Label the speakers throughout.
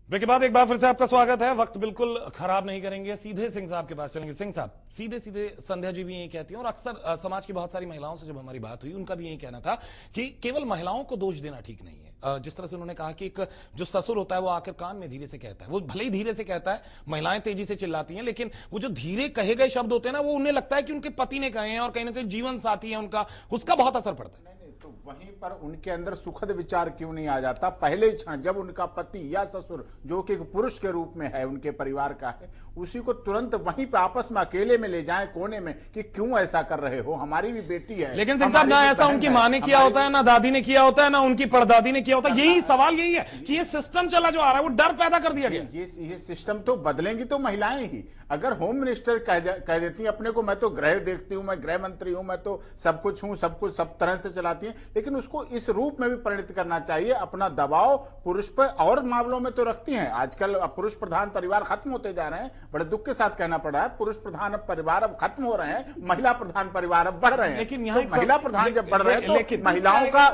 Speaker 1: Break के बाद एक बार फिर से आपका स्वागत है। वक्त बिल्कुल खराब नहीं करेंगे, सीधे सिंह साहब के पास चलेंगे। सिंह साहब, सीधे सीधे संध्या जी भी यही कहती हैं और अक्सर समाज की बहुत सारी महिलाओं से जब हमारी बात हुई उनका भी यही कहना था कि केवल महिलाओं को दोष देना ठीक नहीं है। जिस तरह से उन्होंने कहा कि एक जो ससुर होता है वो आकर कान में धीरे से कहता है, वो भले ही धीरे से कहता है, महिलाएं तेजी से चिल्लाती हैं, लेकिन वो जो धीरे कहे गए शब्द होते हैं ना, वो उन्हें लगता है कि उनके पति ने कहे हैं और कहीं ना कहीं जीवन साथी है उनका, उसका बहुत असर पड़ता है।
Speaker 2: तो वहीं पर उनके अंदर सुखद विचार क्यों नहीं आ जाता पहले क्षण जब उनका पति या ससुर जो कि एक पुरुष के रूप में है, उनके परिवार का है, उसी को तुरंत वहीं पे आपस में अकेले में ले जाएं कोने में कि क्यों ऐसा कर रहे हो, हमारी भी बेटी है।
Speaker 1: लेकिन सिंह साहब, ना ऐसा उनकी मां ने किया होता है, ना दादी ने किया होता है, ना उनकी परदादी ने किया होता है। यही सवाल यही है कि ये सिस्टम चला जो आ रहा है वो डर पैदा कर दिया गया।
Speaker 2: ये सिस्टम तो बदलेंगी तो महिलाएं ही। अगर होम मिनिस्टर कह देती है अपने को, मैं तो गृह देखती हूं, मैं गृह मंत्री हूं, मैं तो सब कुछ हूं, सब कुछ सब तरह से चलाती है, लेकिन उसको इस रूप में भी परिणत करना चाहिए। अपना दबाव पुरुष पर और मामलों में तो रखती हैं। आजकल पुरुष प्रधान परिवार खत्म होते जा रहे हैं, बड़े दुख के साथ कहना पड़ रहा है। पुरुष प्रधान परिवार अब खत्म हो रहे हैं, महिला प्रधान परिवार अब बढ़ रहे हैं।
Speaker 1: लेकिन यहाँ
Speaker 2: तो महिला प्रधान जब बढ़ रहे हैं तो महिलाओं का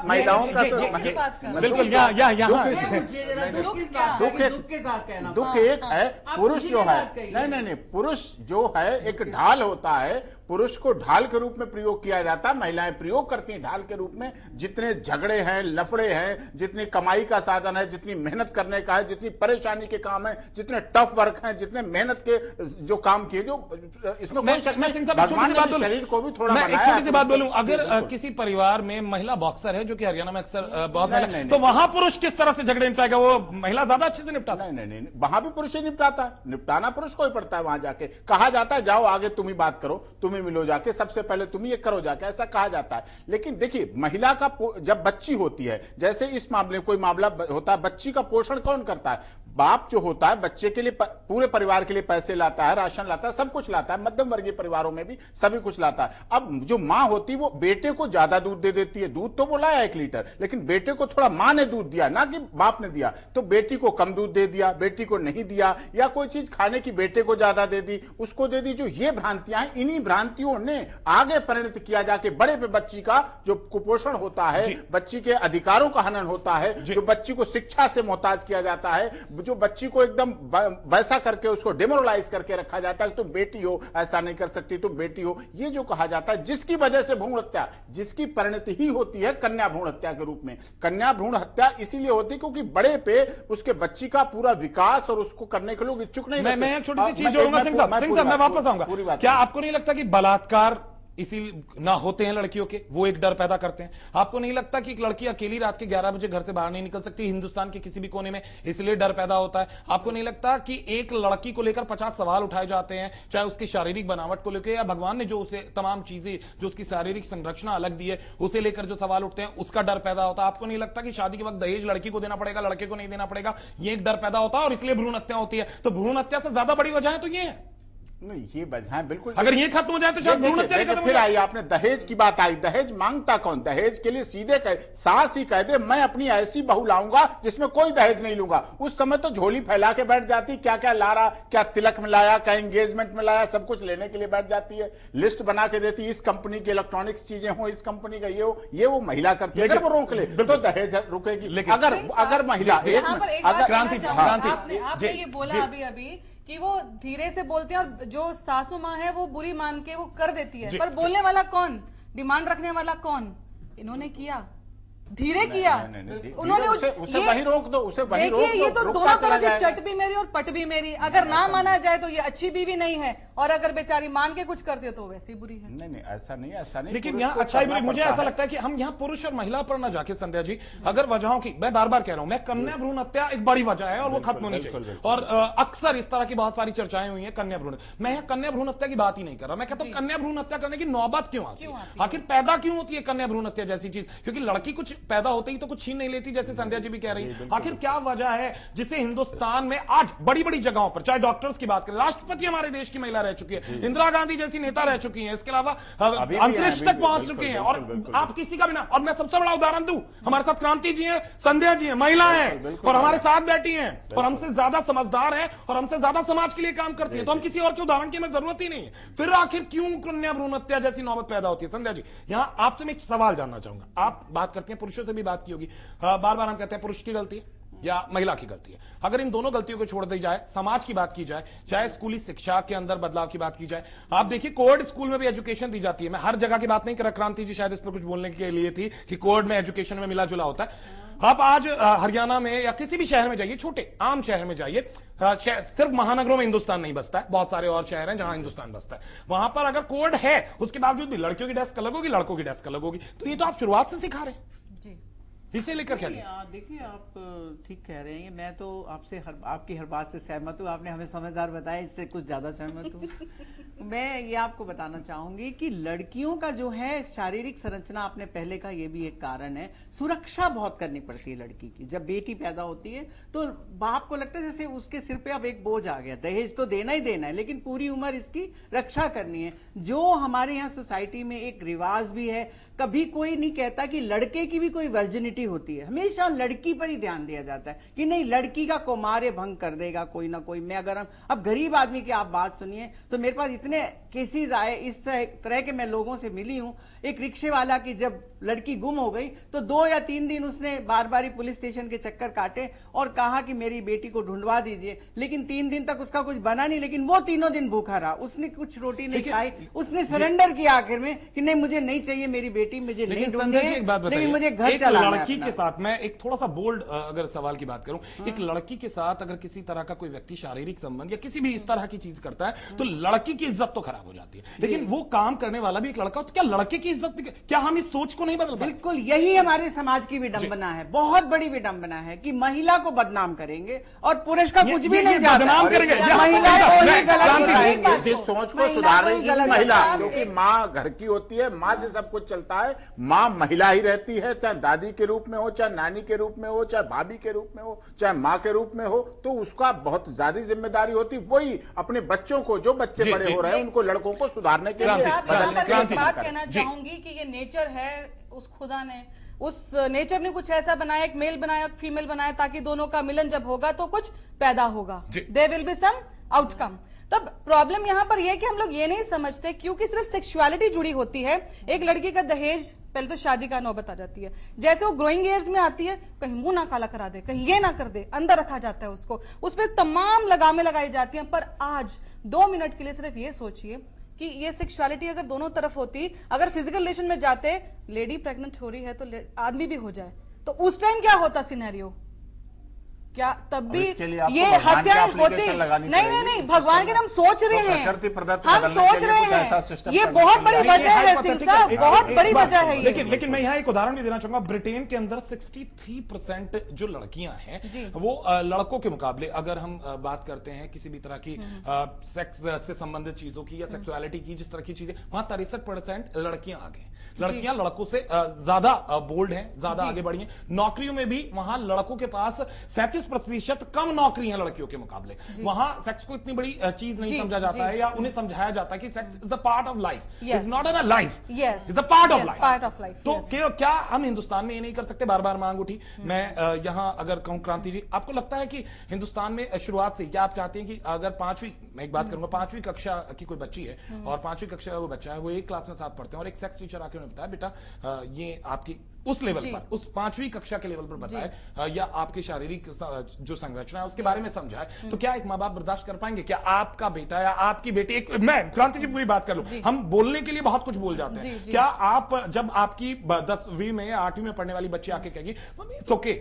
Speaker 1: बिल्कुल
Speaker 2: दुख एक है। पुरुष जो है, नहीं, पुरुष जो है एक ढाल होता है, पुरुष को ढाल के रूप में प्रयोग किया जाता है, महिलाएं प्रयोग करती हैं ढाल के रूप में। जितने झगड़े हैं, लफड़े हैं, जितनी कमाई का साधन है, जितनी मेहनत करने का है, जितनी परेशानी के काम है, जितने टफ वर्क हैं, जितने मेहनत के जो काम किए, जो इसमें कोई शक नहीं। भगवान ने शरीर को भी थोड़ा
Speaker 1: एक छोटी सी बात बोलूं, अगर किसी परिवार में महिला बॉक्सर है, जो कि हरियाणा में अक्सर बहुत महिला, तो वहां पुरुष किस तरह से झगड़े निपटाएगा? वो महिला ज्यादा अच्छे से निपटा सकती है।
Speaker 2: नहीं, वहां भी पुरुष ही निपटाता है। निपटाना पुरुष को ही पड़ता है। वहां जाके कहा जाता है जाओ आगे तुम ही बात करो, तुम ही मिलो जाके, सबसे पहले तुम ये करो जाके, ऐसा कहा जाता है। लेकिन देखिए, महिला का जब बच्ची होती है, जैसे इस मामले कोई मामला होता है, बच्ची का पोषण कौन करता है? बाप जो होता है बच्चे के लिए, पूरे परिवार के लिए पैसे लाता है, राशन लाता है, सब कुछ लाता है। मध्यम वर्गीय परिवारों में भी सभी कुछ लाता है। अब जो मां होती है वो बेटे को ज्यादा दूध दे देती है। दूध तो वो लाया 1 लीटर, लेकिन बेटे को थोड़ा मां ने दूध दिया, ना कि बाप ने दिया, तो बेटी को कम दूध दे दिया, बेटी को नहीं दिया, या कोई चीज खाने की बेटे को ज्यादा दे दी, उसको दे दी। जो ये भ्रांतियां हैं, इन्हीं भ्रांतियों ने आगे परिणत किया जाके बड़े पे बच्ची का जो कुपोषण होता है, बच्ची के अधिकारों का हनन होता है, जो बच्ची को शिक्षा से मोहताज किया जाता है, जो बच्ची को एकदम वैसा करके उसको डिमोरलाइज करके रखा जाता है कि तुम बेटी हो, ऐसा नहीं कर सकती, तुम बेटी हो, ये जो कहा जाता है, जिसकी वजह से भ्रूण हत्या, जिसकी परिणति ही होती है कन्या भ्रूण हत्या के रूप में। कन्या भ्रूण हत्या इसीलिए होती है क्योंकि बड़े पे उसके बच्ची का पूरा विकास और उसको करने के लोग इच्छुक नहीं।
Speaker 1: मैं एक छोटी सी चीज जोड़ूंगा सिंह साहब, मैं वापस आऊंगा। क्या आपको नहीं लगता कि बलात्कार इसी ना होते हैं लड़कियों के, वो एक डर पैदा करते हैं? आपको नहीं लगता कि एक लड़की अकेली रात के 11 बजे घर से बाहर नहीं निकल सकती हिंदुस्तान के किसी भी कोने में, इसलिए डर पैदा होता है? आपको नहीं लगता कि एक लड़की को लेकर 50 सवाल उठाए जाते हैं, चाहे उसकी शारीरिक बनावट को लेकर, या भगवान ने जो उसे तमाम चीजें, जो उसकी शारीरिक संरचना अलग दी है, उसे लेकर जो सवाल उठते हैं, उसका डर पैदा होता है? आपको नहीं लगता कि शादी के वक्त दहेज लड़की को देना पड़ेगा, लड़के को नहीं देना पड़ेगा, ये एक डर पैदा होता है और इसलिए भ्रूण हत्या होती है? तो भ्रूण हत्या से ज्यादा बड़ी वजह है तो ये है।
Speaker 2: नहीं, ये वजह बिल्कुल,
Speaker 1: अगर ये खत्म हो जाए तो शायद भ्रूण हत्या खत्म हो
Speaker 2: फिर
Speaker 1: जाए।
Speaker 2: आई आपने दहेज की बात आई। दहेज मांगता कौन? दहेज के लिए सीधे सास ही कह दे मैं अपनी ऐसी बहू लाऊंगा जिसमें कोई दहेज नहीं लूंगा, उस समय तो झोली फैला के बैठ जाती, क्या क्या ला रहा, क्या तिलक में लाया, क्या एंगेजमेंट में लाया, सब कुछ लेने के लिए बैठ जाती है। लिस्ट बना के देती, इस कंपनी की इलेक्ट्रॉनिक्स चीजें हो, इस कंपनी का ये वो महिला करती है। अगर वो रोक ले तो दहेज रुकेगी। अगर महिला
Speaker 3: क्रांति आपने ये बोला अभी कि वो धीरे से बोलते हैं और जो सासू माँ है वो बुरी मान के वो कर देती है, पर बोलने वाला कौन, डिमांड रखने वाला कौन? इन्होंने किया, धीरे किया, उन्होंने
Speaker 2: उसे वही रोक दो, उसे वही रोक दो।
Speaker 3: ये तो दोनों तरफ की चट भी मेरी और पट भी मेरी। अगर ना माना जाए तो ये अच्छी बीवी नहीं है, और अगर बेचारी मान के कुछ करती है तो वैसी बुरी है।
Speaker 2: नहीं, ऐसा नहीं।
Speaker 1: लेकिन यहाँ अच्छाई बुरी, मुझे ऐसा लगता है कि हम यहाँ पुरुष और महिला पर ना जाके संध्या जी, अगर वजहों की, मैं बार बार कह रहा हूं, मैं कन्या भ्रूण हत्या एक बड़ी वजह है और वो खत्म होनी चाहिए। और अक्सर इस तरह की बहुत सारी चर्चाएं हुई है कन्या भ्रूण। मैं कन्या भ्रूण हत्या की बात ही नहीं कर रहा, मैं कहता हूं कन्या भ्रूण हत्या करने की नौबत क्यों आती है? आखिर पैदा क्यों होती है कन्या भ्रूण हत्या जैसी चीज? क्योंकि लड़की कुछ पैदा होते ही तो कुछ छीन नहीं लेती, जैसे संध्या जी भी कह रही है। आखिर क्या वजह है जिसे हिंदुस्तान में आज बड़ी बड़ी जगहों पर, चाहे डॉक्टर्स की बात करें, राष्ट्रपति हमारे देश की महिला रह चुकी है, इंदिरा गांधी जैसी नेता रह चुकी हैं, इसके अलावा अंतरिक्ष तक पहुंच चुके हैं, और आप किसी का भी ना, और मैं सबसे बड़ा उदाहरण दूं, हमारे साथ क्रांति जी हैं, संध्या जी हैं, महिला हैं और हमारे साथ बैठी हैं और हमसे ज्यादा समझदार हैं और हमसे ज्यादा समाज के लिए काम करती है, तो हम किसी और के उदाहरण की हमें जरूरत ही नहीं है। फिर आखिर क्यों कन्या भ्रूण हत्या जैसी नौबत पैदा होती है? संध्या जी, यहां आपसे मैं एक सवाल जानना चाहूंगा। आप बात करते हैं, पुरुषों से भी बात की होगी, बार बार हम कहते हैं पुरुष की गलती है, या महिला की गलती है। अगर इन दोनों गलतियों को छोड़ दी जाए, समाज की बात की जाए, चाहे स्कूली शिक्षा के अंदर बदलाव की बात की जाए, आप देखिए कोविड स्कूल में भी एजुकेशन दी जाती है। मैं हर जगह की बात नहीं कर रहा, क्रांति जी शायद इस पर कुछ बोलने के लिए थी कि कोविड में एजुकेशन में मिला जुला होता है। आप आज हरियाणा में या किसी भी शहर में जाइए, छोटे आम शहर में जाइए, सिर्फ महानगरों में हिंदुस्तान नहीं बसता है, बहुत सारे और शहर हैं जहां हिंदुस्तान बसता है, वहां पर अगर कोविड है उसके बावजूद भी लड़कियों की डेस्क अलग होगी, लड़कों की डेस्क अलग होगी। तो ये तो आप शुरुआत से सिखा रहे हैं
Speaker 3: जी।
Speaker 1: इसे लेकर क्या
Speaker 4: देखिए, आप ठीक कह रहे हैं। मैं तो आपसे आपकी हर बात से सहमत हूँ। आपने हमें समझदार बताया, इससे कुछ ज्यादा सहमत हूँ। मैं ये आपको बताना चाहूंगी कि लड़कियों का जो है शारीरिक संरचना, आपने पहले का ये भी एक कारण है, सुरक्षा बहुत करनी पड़ती है लड़की की। जब बेटी पैदा होती है तो बाप को लगता है जैसे उसके सिर पे अब एक बोझ आ गया, दहेज तो देना ही देना है, लेकिन पूरी उम्र इसकी रक्षा करनी है। जो हमारे यहाँ सोसाइटी में एक रिवाज भी है, कभी कोई नहीं कहता कि लड़के की भी कोई वर्जिनिटी होती है, हमेशा लड़की पर ही ध्यान दिया जाता है कि नहीं, लड़की का कौमार्य भंग कर देगा कोई ना कोई। मैं अगर अब गरीब आदमी की आप बात सुनिए तो मेरे पास इतने केसेस आए इस तरह के, मैं लोगों से मिली हूं। एक रिक्शे वाला की जब लड़की गुम हो गई तो 2 या 3 दिन उसने बार बार पुलिस स्टेशन के चक्कर काटे और कहा कि मेरी बेटी को ढूंढवा दीजिए, लेकिन 3 दिन तक उसका कुछ बना नहीं, लेकिन वो तीनों दिन भूखा रहा, उसने कुछ रोटी नहीं खाई, उसने सरेंडर किया आखिर में कि नहीं, मुझे नहीं चाहिए मेरी बेटी, मुझे नहीं ढूंढनी, लेकिन मुझे घर चलाना है।
Speaker 1: लड़की के साथ मैं एक थोड़ा सा बोल्ड अगर सवाल की बात करूं, एक लड़की के साथ अगर किसी तरह का कोई व्यक्ति शारीरिक संबंध या किसी भी इस तरह की चीज करता है तो लड़की की इज्जत तो खराब हो जाती है, लेकिन वो काम करने वाला भी एक लड़का, तो क्या लड़के की इज्जत, क्या हम इस सोच को नहीं बदल पाए?
Speaker 4: बिल्कुल, यही हमारे समाज की विडंबना है, बहुत बड़ी विडंबना है कि महिला को बदनाम करेंगे और पुरुष का कुछ भी नहीं जाता,
Speaker 1: बदनाम करेंगे।
Speaker 2: जिस सोच को सुधार रही है महिला, क्योंकि माँ घर की होती है, माँ से सब कुछ चलता है, माँ महिला ही रहती है, चाहे दादी के रूप में हो, चाहे नानी के रूप में हो, चाहे भाभी के रूप में हो, चाहे माँ के रूप में हो, तो उसका बहुत ज्यादा जिम्मेदारी होती। वही अपने बच्चों को, जो बच्चे बड़े हो रहे हैं उनको, लड़कों को सुधारने के लिए
Speaker 3: बात कहना चाहूंगी कि ये नेचर है उस खुदा ने, उस नेचर ने कुछ ऐसा बनाया, एक मेल बनाया, एक फीमेल बनाया, ताकि दोनों का मिलन जब होगा तो कुछ पैदा होगा, there will be some outcome. तब प्रॉब्लम यहां पर यह कि हम लोग ये नहीं समझते, क्योंकि सिर्फ सेक्सुअलिटी जुड़ी होती है। एक लड़की का दहेज, पहले तो शादी का नौबत आ जाती है, जैसे वो ग्रोइंग ईयर्स में आती है, कहीं मुंह ना काला करा दे, कहीं ये ना कर दे, अंदर रखा जाता है उसको, उस पर तमाम लगामें लगाई जाती हैं। पर आज 2 मिनट के लिए सिर्फ ये सोचिए कि ये सेक्सुअलिटी अगर दोनों तरफ होती, अगर फिजिकल रिलेशन में जाते, लेडी प्रेग्नेंट हो रही है तो आदमी भी हो जाए, तो उस टाइम क्या होता सिनेरियो? क्या तब भी ये हत्याएं होती? नहीं, भगवान के नाम सोच रहे हैं, हम सोच रहे हैं, ये बहुत बड़ी वजह है सिंह साहब, बहुत बड़ी वजह है ये।
Speaker 1: लेकिन मैं यहाँ एक उदाहरण भी देना चाहूंगा। ब्रिटेन के अंदर 63% जो लड़कियां हैं वो लड़कों के मुकाबले, अगर हम बात करते हैं किसी भी तरह की सेक्स से संबंधित चीजों की या सेक्सुअलिटी की, जिस तरह की चीजें, वहां 63% लड़कियां आगे, लड़कियां लड़कों से ज्यादा बोल्ड हैं, ज्यादा आगे बढ़ी हैं। नौकरियों में भी वहां लड़कों के पास 37% कम नौकरी है लड़कियों के मुकाबले। वहां सेक्स को इतनी बड़ी चीज नहीं समझा जाता है, या उन्हें समझाया जाता है कि sex is a part of life, is not an a life, is a part of life. तो क्या हम हिंदुस्तान में ये नहीं कर सकते? बार बार मांग उठी। मैं यहां अगर कहूं क्रांति जी, आपको लगता है कि हिंदुस्तान में शुरुआत से क्या आप चाहते हैं कि अगर 5वीं, मैं एक बात करूंगा, 5वीं कक्षा की कोई बच्ची है और 5वीं कक्षा का वो बच्चा है, वो एक क्लास में साथ पढ़ते हैं और एक सेक्स टीचर आके उन्हें बताया, बेटा ये आपकी उस लेवल पर, उस 5वीं कक्षा के लेवल पर बताए, या आपकी शारीरिक जो संरचना है उसके बारे में समझाए, तो क्या एक माँ बाप बर्दाश्त कर पाएंगे? क्या आपका बेटा या आपकी बेटी, मैं क्रांति जी पूरी बात कर लूं, हम बोलने के लिए बहुत कुछ बोल जाते हैं, क्या आप जब आपकी 10वीं में या 8वीं में पढ़ने वाली बच्ची आके कहेगी मम्मी इट्स ओके,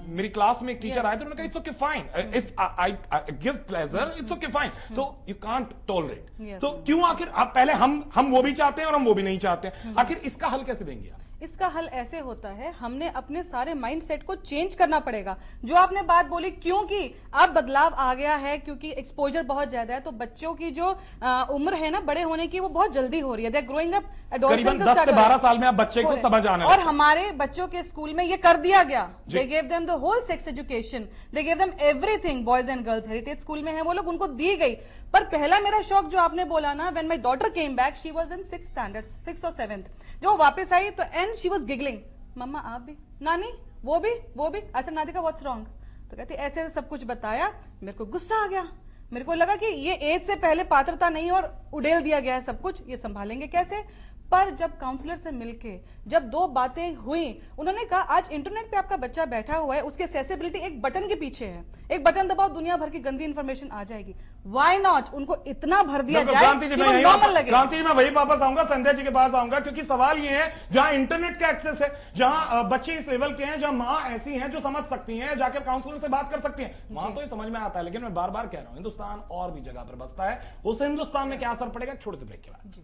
Speaker 1: मेरी क्लास में एक टीचर आए थे, उन्होंने कहा it's okay fine, if I give pleasure it's okay fine, तो यू कांट टॉलरेट। तो क्यों आखिर आप पहले हम वो भी चाहते हैं और हम वो भी नहीं चाहते, आखिर इसका हल कैसे देंगे आप?
Speaker 3: इसका हल ऐसे होता है, हमने अपने सारे माइंडसेट को चेंज करना पड़ेगा। जो आपने बात बोली, क्योंकि अब बदलाव आ गया है, क्योंकि एक्सपोजर बहुत ज्यादा है, तो बच्चों की जो उम्र है ना बड़े होने की, वो बहुत जल्दी हो रही है, दे ग्रोइंग अप,
Speaker 1: करीबन 10 से 12 साल में आप बच्चे को समझ आने
Speaker 3: और हमारे बच्चों के स्कूल में ये कर दिया गया, they gave them the whole sex education, they gave them everything, boys and girls, heritage school में है वो लोग, उनको दी गई। पर पहला मेरा शौक जो आपने बोला ना, when my daughter came back, she was in 6th standard, 6th और 7th, जो वापस आई तो एंड शी वाज गिगलिंग, मम्मा आप भी, नानी वो भी, अच्छा नादिका व्हाट्स रॉन्ग, तो कहती ऐसे ऐसे सब कुछ बताया। मेरे को गुस्सा आ गया, मेरे को लगा कि ये एज से पहले पात्रता नहीं और उड़ेल दिया गया है सब कुछ, ये संभालेंगे कैसे? पर जब काउंसलर से मिलके जब 2 बातें हुई, उन्होंने कहा आज इंटरनेट पे आपका बच्चा बैठा हुआ है, उसकी एक्सेसिबिलिटी एक बटन के पीछे है, एक बटन दबाओ दुनिया भर की गंदी इंफॉर्मेशन आ जाएगी। व्हाई नॉट उनको इतना भर दिया जाए
Speaker 1: क्रांति जी,
Speaker 3: कि वो नॉर्मल लगे।
Speaker 1: क्रांति जी, मैं वही वापस आऊंगा, संध्या जी के पास आऊंगा, क्योंकि सवाल ये है जहां इंटरनेट का एक्सेस है, जहां बच्चे इस लेवल के हैं, जहां मां ऐसी हैं जो समझ सकती हैं, जाकर काउंसलर से बात कर सकती हैं, वहां तो ये समझ में आता है। लेकिन मैं बार बार कह रहा हूं, हिंदुस्तान और भी जगह पर बसता है, उस हिंदुस्तान में क्या असर पड़ेगा, छोटे से ब्रेक के बाद।